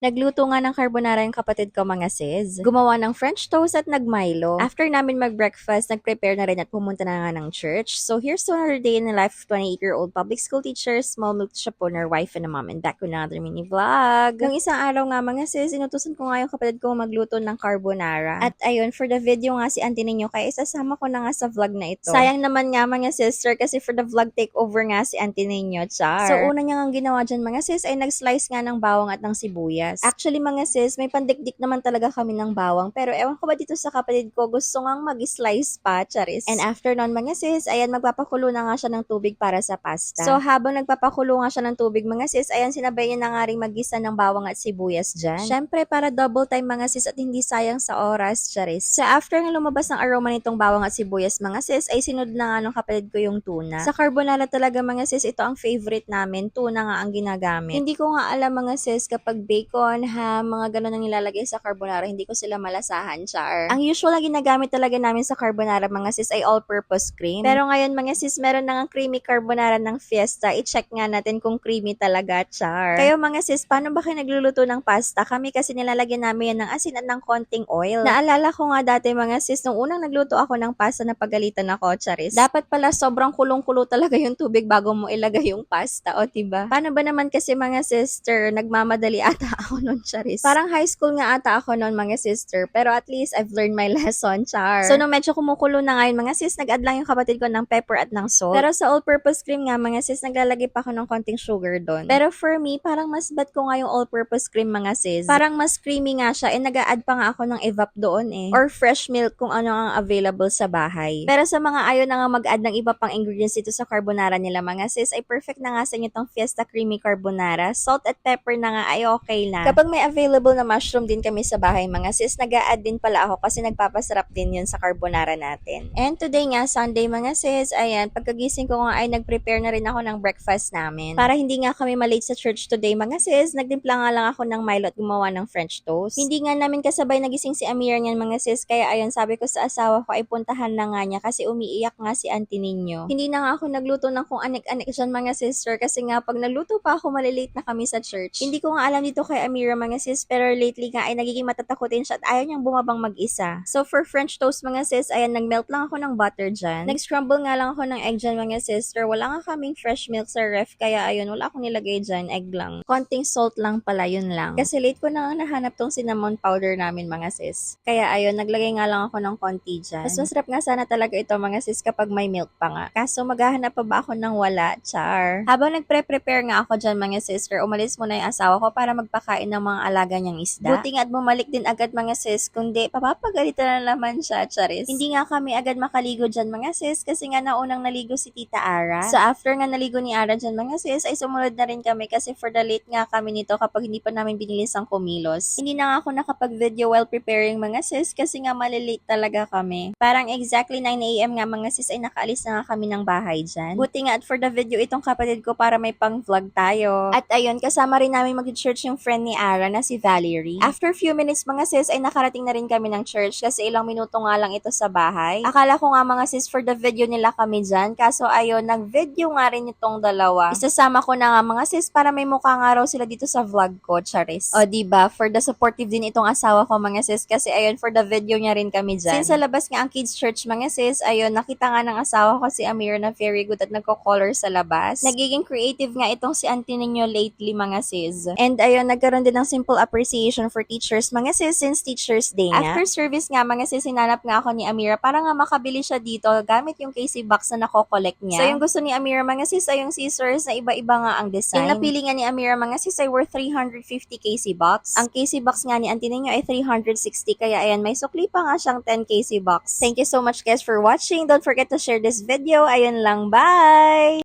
Nagluto nga ng carbonara yung kapatid ko mga sis. Gumawa ng French toast at nag-Milo. After namin mag-breakfast, nag-prepare na rin at pumunta na nga ng church. So here's to another day in the life of 28-year-old public school teacher, small milk chaponer, wife, and a mom. And back with another mini vlog. Nung isang araw nga mga sis, inutusan ko nga yung kapatid ko magluto ng carbonara. At ayun, for the video nga si auntie ninyo, kaya isasama ko na nga sa vlog na ito. Sayang naman nga mga sister kasi for the vlog takeover nga si auntie ninyo, char. So una niya nga ginawa dyan mga sis ay nag-slice nga ng bawang at ng sibuyas. Actually mga sis, may pandikdik naman talaga kami ng bawang. Pero ewan ko ba dito sa kapatid ko, gusto ngang mag-slice pa, charis. And after nun mga sis, ayan magpapakulo na nga siya ng tubig para sa pasta. So habang nagpapakulo nga siya ng tubig mga sis, ayan sinabay niya na nga rin mag-gisa ng bawang at sibuyas dyan. Syempre para double time mga sis at hindi sayang sa oras, charis. So after nga lumabas ng aroma nitong bawang at sibuyas mga sis, ay sinod na nga ng kapatid ko yung tuna. Sa carbonara talaga mga sis, ito ang favorite namin. Tuna nga ang ginagamit. Hindi ko nga alam mga sis kapag bacon, ham, mga ganun ang nilalagay sa carbonara, hindi ko sila malasahan, char. Ang usual na ginagamit talaga namin sa carbonara mga sis ay all-purpose cream. Pero ngayon mga sis, meron na nga creamy carbonara ng Fiesta. I-check nga natin kung creamy talaga, char. Kayo mga sis, paano ba kayo nagluluto ng pasta? Kami kasi nilalagyan namin yan ng asin at ng konting oil. Naalala ko nga dati mga sis, nung unang nagluto ako ng pasta na pagalitan ako, charis. Dapat pala sobrang kulong-kulo talaga yung tubig bago mo ilagay yung pasta, o diba? Paano ba naman kasi mga sister, nagmamadali ata ako nun, charis. Parang high school nga ata ako nun mga sister, pero at least I've learned my lesson, char. So nung medyo kumukulo na ngayon mga sis, nag-add lang yung kapatid ko ng pepper at ng salt. Pero sa all-purpose cream nga mga sis, naglalagay pa ako ng konting sugar doon. Pero for me, parang mas bet ko nga yung all-purpose cream mga sis. Parang mas creamy nga siya, and nag-add pa nga ako ng evap doon or fresh milk kung ano ang available sa bahay. Pero sa mga ayaw na nga mag-add ng iba pang ingredients dito sa carbonara nila mga sis, ay perfect na nga sa inyo tong Fiesta Creamy Carbonara. Salt at pepper na nga ay okay na. Kapag may available na mushroom din kami sa bahay mga sis, nag-a-add din pala ako kasi nagpapasarap din yun sa carbonara natin. And today nga, Sunday mga sis, ayan, pagkagising ko nga ay nag-prepare na rin ako ng breakfast namin. Para hindi nga kami malate sa church today mga sis, nagtimpla nga lang ako ng Milo at gumawa ng French toast. Hindi nga namin kasabay nagising si Amir niyan mga sis, kaya ayun, sabi ko sa asawa ko ay puntahan na nga niya kasi umiiyak nga si auntie ninyo. Hindi na nga ako nagluto ng kung anik-anik dyan mga sister kasi nga pag nagluto pa ako malilate na kami sa church. Hindi ko nga alam dito kay Amira mga sis, pero lately nga ay nagiging matatakutin siya at ayaw niyang bumabang mag-isa. So for French toast mga sis, ayan nag-melt lang ako ng butter dyan. Nag-scramble nga lang ako ng egg dyan mga sister. Wala nga kaming fresh milk sa ref kaya ayun, wala akong nilagay dyan, egg lang. Konting salt lang pala, yun lang. Kasi late ko na nga nahanap tong cinnamon powder namin mga sis. Kaya ayun, naglagay nga lang ako ng konti dyan. Mas masarap nga sana talaga ito mga sis kapag may milk pa nga. Kaso maghahanap pa ba ako ng wala, char. Habang nagpre-prepare nga ako dyan mga sister, umalis muna yung asawa ko para magpakain ng mga alaga niyang isda. Buti nga at bumalik din agad mga sis, kundi papapagalitan na naman siya, charis. Hindi nga kami agad makaligo dyan mga sis kasi nga naunang naligo si Tita Ara. So after nga naligo ni Ara dyan mga sis, ay sumunod na rin kami kasi for the late nga kami nito kapag hindi pa namin binilis ang kumilos. Hindi na nga ako nakapag-video while preparing mga sis kasi nga malilate talaga kami. Parang exactly 9 AM nga mga sis ay nakaalis na nga kami ng bahay dyan. Buti nga at for the video itong kapatid ko para may pang vlog tayo. At ayun, kasama rin namin mag-church yung friend ni Ara na si Valerie. After few minutes mga sis ay nakarating na rin kami ng church kasi ilang minuto nga lang ito sa bahay. Akala ko nga mga sis for the video nila kami dyan, kaso ayun, nag-video nga rin itong dalawa. Isasama ko na nga mga sis para may mukha nga raw sila dito sa vlog ko, charis. O diba, for the supportive din itong asawa ko mga sis kasi ayun, for the video niya rin kami dyan. Since sa labas nga ang kids church mga sis, ayun, nakita nga ng asawa ko si Amir na very good at nagko-color sa labas. Nagiging creative nga itong si auntie ninyo lately mga sis. And ayun, nagkaroon din ng simple appreciation for teachers mga sis since Teachers Day nga. After service nga mga sis, hinanap nga ako ni Amira para nga makabili siya dito gamit yung KC box na nako-collect niya. So yung gusto ni Amira mga sis ay yung scissors na iba-iba nga ang design. Yung napili nga ni Amira mga sis ay worth 350 KC box. Ang KC box nga ni auntie ninyo ay 360 kaya ayan, may sukli pa nga siyang 10 KC box. Thank you so much guys for watching. Don't forget to share this video. Ayun lang, bye!